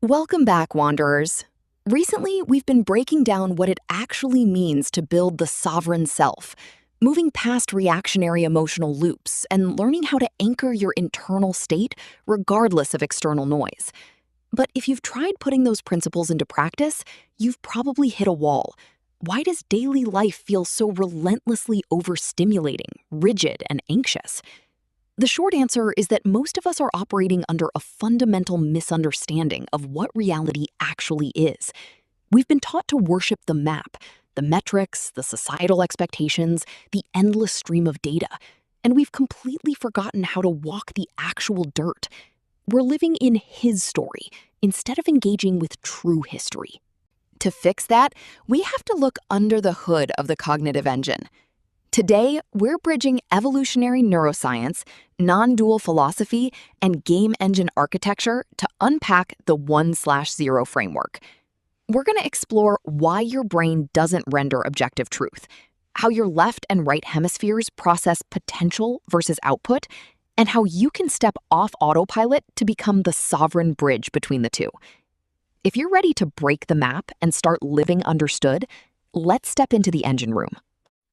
Welcome back, Wanderers. Recently, we've been breaking down what it actually means to build the sovereign self, moving past reactionary emotional loops and learning how to anchor your internal state regardless of external noise. But if you've tried putting those principles into practice, you've probably hit a wall. Why does daily life feel so relentlessly overstimulating, rigid, and anxious? The short answer is that most of us are operating under a fundamental misunderstanding of what reality actually is. We've been taught to worship the map, the metrics, the societal expectations, the endless stream of data, and we've completely forgotten how to walk the actual dirt. We're living in his story instead of engaging with true history. To fix that, we have to look under the hood of the cognitive engine. Today, we're bridging evolutionary neuroscience, non-dual philosophy, and game engine architecture to unpack the 1/0 framework. We're going to explore why your brain doesn't render objective truth, how your left and right hemispheres process potential versus output, and how you can step off autopilot to become the sovereign bridge between the two. If you're ready to break the map and start living understood, let's step into the engine room.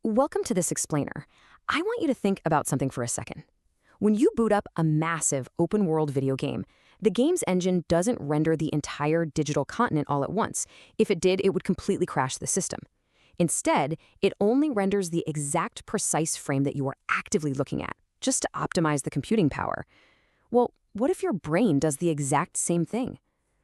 Welcome to this explainer. I want you to think about something for a second. When you boot up a massive open-world video game, the game's engine doesn't render the entire digital continent all at once. If it did, it would completely crash the system. Instead, it only renders the exact precise frame that you are actively looking at, just to optimize the computing power. Well, what if your brain does the exact same thing?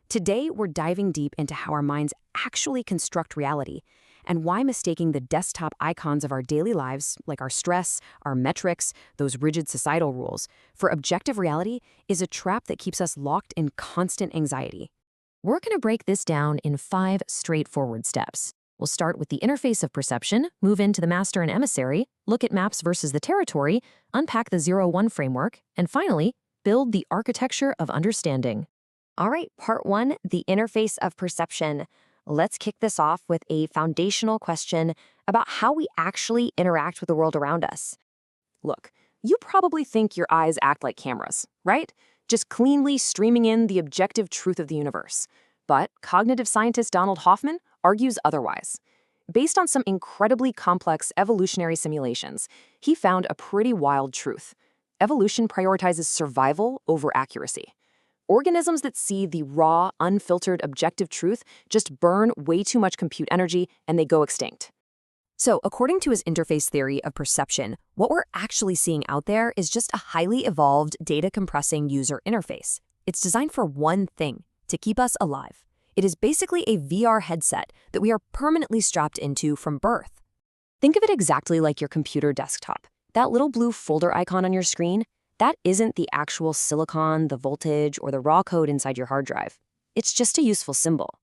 Today, we're diving deep into how our minds actually construct reality, and why mistaking the desktop icons of our daily lives, like our stress, our metrics, those rigid societal rules, for objective reality is a trap that keeps us locked in constant anxiety. We're going to break this down in 5 straightforward steps. We'll start with the interface of perception, move into the master and emissary, look at maps versus the territory, unpack the 0-1 framework, and finally, build the architecture of understanding. All right, part 1, the interface of perception. Let's kick this off with a foundational question about how we actually interact with the world around us. Look, you probably think your eyes act like cameras, right? Just cleanly streaming in the objective truth of the universe. But cognitive scientist Donald Hoffman argues otherwise. Based on some incredibly complex evolutionary simulations, he found a pretty wild truth. Evolution prioritizes survival over accuracy. Organisms that see the raw, unfiltered, objective truth just burn way too much compute energy and they go extinct. So, according to his interface theory of perception, what we're actually seeing out there is just a highly evolved data-compressing user interface. It's designed for one thing, to keep us alive. It is basically a VR headset that we are permanently strapped into from birth. Think of it exactly like your computer desktop. That little blue folder icon on your screen, that isn't the actual silicon, the voltage, or the raw code inside your hard drive. It's just a useful symbol.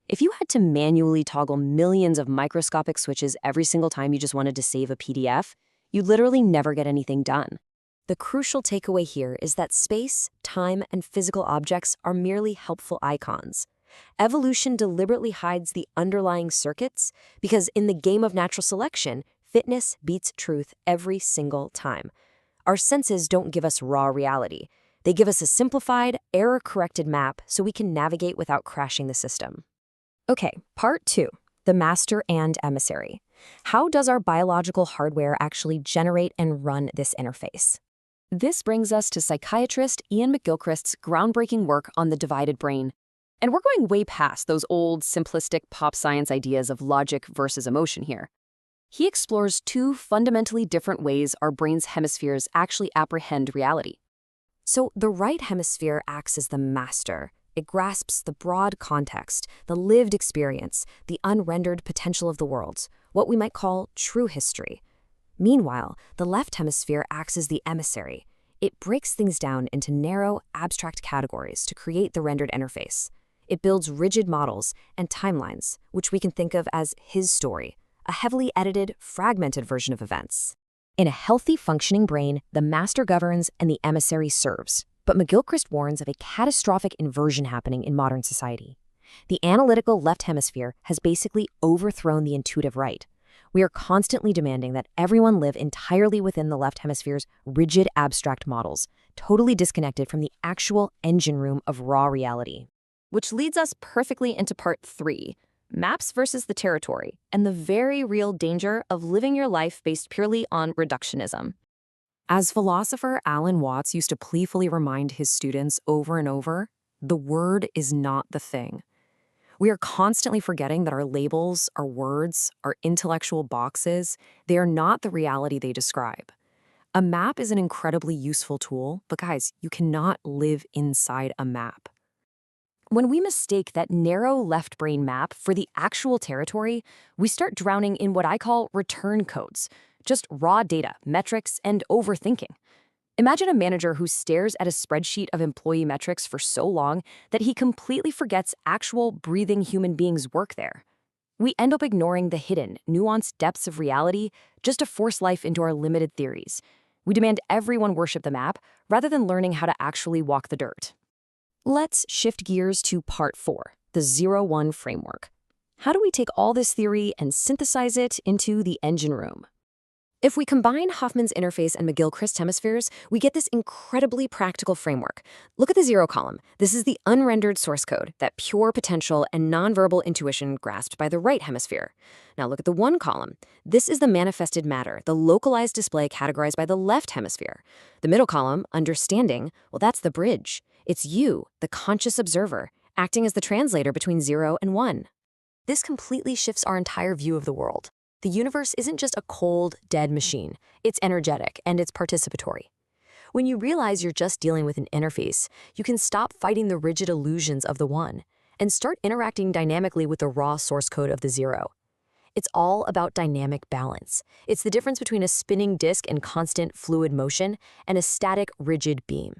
If you had to manually toggle millions of microscopic switches every single time you just wanted to save a PDF, you'd literally never get anything done. The crucial takeaway here is that space, time, and physical objects are merely helpful icons. Evolution deliberately hides the underlying circuits because in the game of natural selection, fitness beats truth every single time. Our senses don't give us raw reality. They give us a simplified, error-corrected map so we can navigate without crashing the system. Okay, part 2, the master and emissary. How does our biological hardware actually generate and run this interface? This brings us to psychiatrist Ian McGilchrist's groundbreaking work on the divided brain. And we're going way past those old, simplistic pop science ideas of logic versus emotion here. He explores 2 fundamentally different ways our brain's hemispheres actually apprehend reality. So the right hemisphere acts as the master. It grasps the broad context, the lived experience, the unrendered potential of the world, what we might call true history. Meanwhile, the left hemisphere acts as the emissary. It breaks things down into narrow, abstract categories to create the rendered interface. It builds rigid models and timelines, which we can think of as his story, a heavily edited, fragmented version of events. In a healthy, functioning brain, the master governs and the emissary serves. But McGilchrist warns of a catastrophic inversion happening in modern society. The analytical left hemisphere has basically overthrown the intuitive right. We are constantly demanding that everyone live entirely within the left hemisphere's rigid, abstract models, totally disconnected from the actual engine room of raw reality. which leads us perfectly into part 3, maps versus the territory, and the very real danger of living your life based purely on reductionism. As philosopher Alan Watts used to playfully remind his students over and over, the word is not the thing. We are constantly forgetting that our labels, our words, our intellectual boxes, they are not the reality they describe. A map is an incredibly useful tool, but guys, you cannot live inside a map. When we mistake that narrow left brain map for the actual territory, we start drowning in what I call return codes, just raw data, metrics, and overthinking. Imagine a manager who stares at a spreadsheet of employee metrics for so long that he completely forgets actual breathing human beings work there. We end up ignoring the hidden, nuanced depths of reality just to force life into our limited theories. We demand everyone worship the map rather than learning how to actually walk the dirt. Let's shift gears to part 4, the 0-1 framework. How do we take all this theory and synthesize it into the engine room? If we combine Hoffman's interface and McGill-Christ hemispheres, we get this incredibly practical framework. Look at the 0 column. This is the unrendered source code, that pure potential and nonverbal intuition grasped by the right hemisphere. Now look at the 1 column. This is the manifested matter, the localized display categorized by the left hemisphere. The middle column, understanding, well, that's the bridge. It's you, the conscious observer, acting as the translator between 0 and 1. This completely shifts our entire view of the world. The universe isn't just a cold, dead machine. It's energetic and it's participatory. When you realize you're just dealing with an interface, you can stop fighting the rigid illusions of the 1 and start interacting dynamically with the raw source code of the 0. It's all about dynamic balance. It's the difference between a spinning disk in constant fluid motion and a static, rigid beam.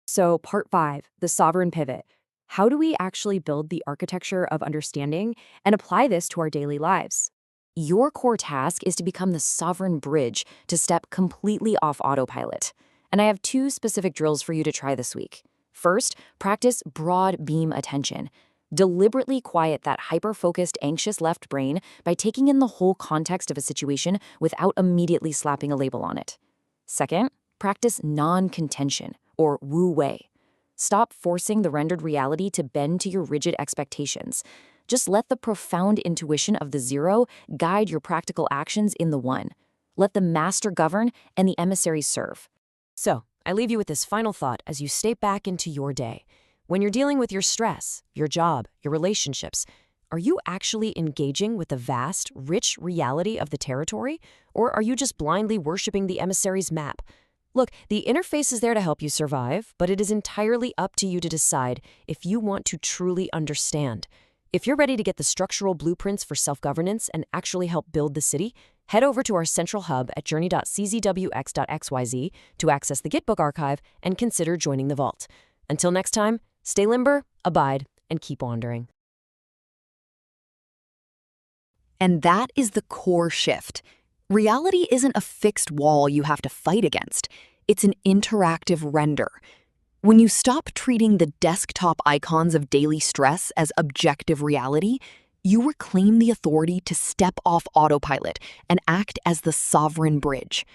So, part 5, the sovereign pivot. How do we actually build the architecture of understanding and apply this to our daily lives? Your core task is to become the sovereign bridge to step completely off autopilot. And I have 2 specific drills for you to try this week. First, practice broad beam attention. Deliberately quiet that hyper-focused, anxious left brain by taking in the whole context of a situation without immediately slapping a label on it. Second, practice non-contention, or wu-wei. Stop forcing the rendered reality to bend to your rigid expectations. Just let the profound intuition of the 0 guide your practical actions in the 1. Let the master govern and the emissary serve. So, I leave you with this final thought as you step back into your day. When you're dealing with your stress, your job, your relationships, are you actually engaging with the vast, rich reality of the territory? Or are you just blindly worshiping the emissary's map? Look, the interface is there to help you survive, but it is entirely up to you to decide if you want to truly understand. If you're ready to get the structural blueprints for self-governance and actually help build the city, head over to our central hub at journey.czwx.xyz to access the Gitbook archive and consider joining the vault. Until next time, stay limber, abide, and keep wandering. And that is the core shift. Reality isn't a fixed wall you have to fight against. It's an interactive render. When you stop treating the desktop icons of daily stress as objective reality, you reclaim the authority to step off autopilot and act as the sovereign bridge.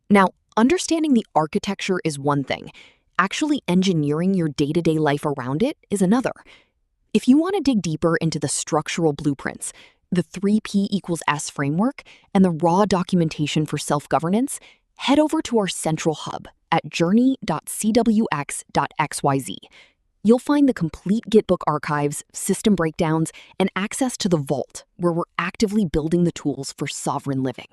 Now, understanding the architecture is one thing. Actually engineering your day-to-day life around it is another. If you want to dig deeper into the structural blueprints, the 3P=S framework, and the raw documentation for self-governance, head over to our central hub at journey.czwx.xyz. You'll find the complete Gitbook archives, system breakdowns, and access to the vault, where we're actively building the tools for sovereign living.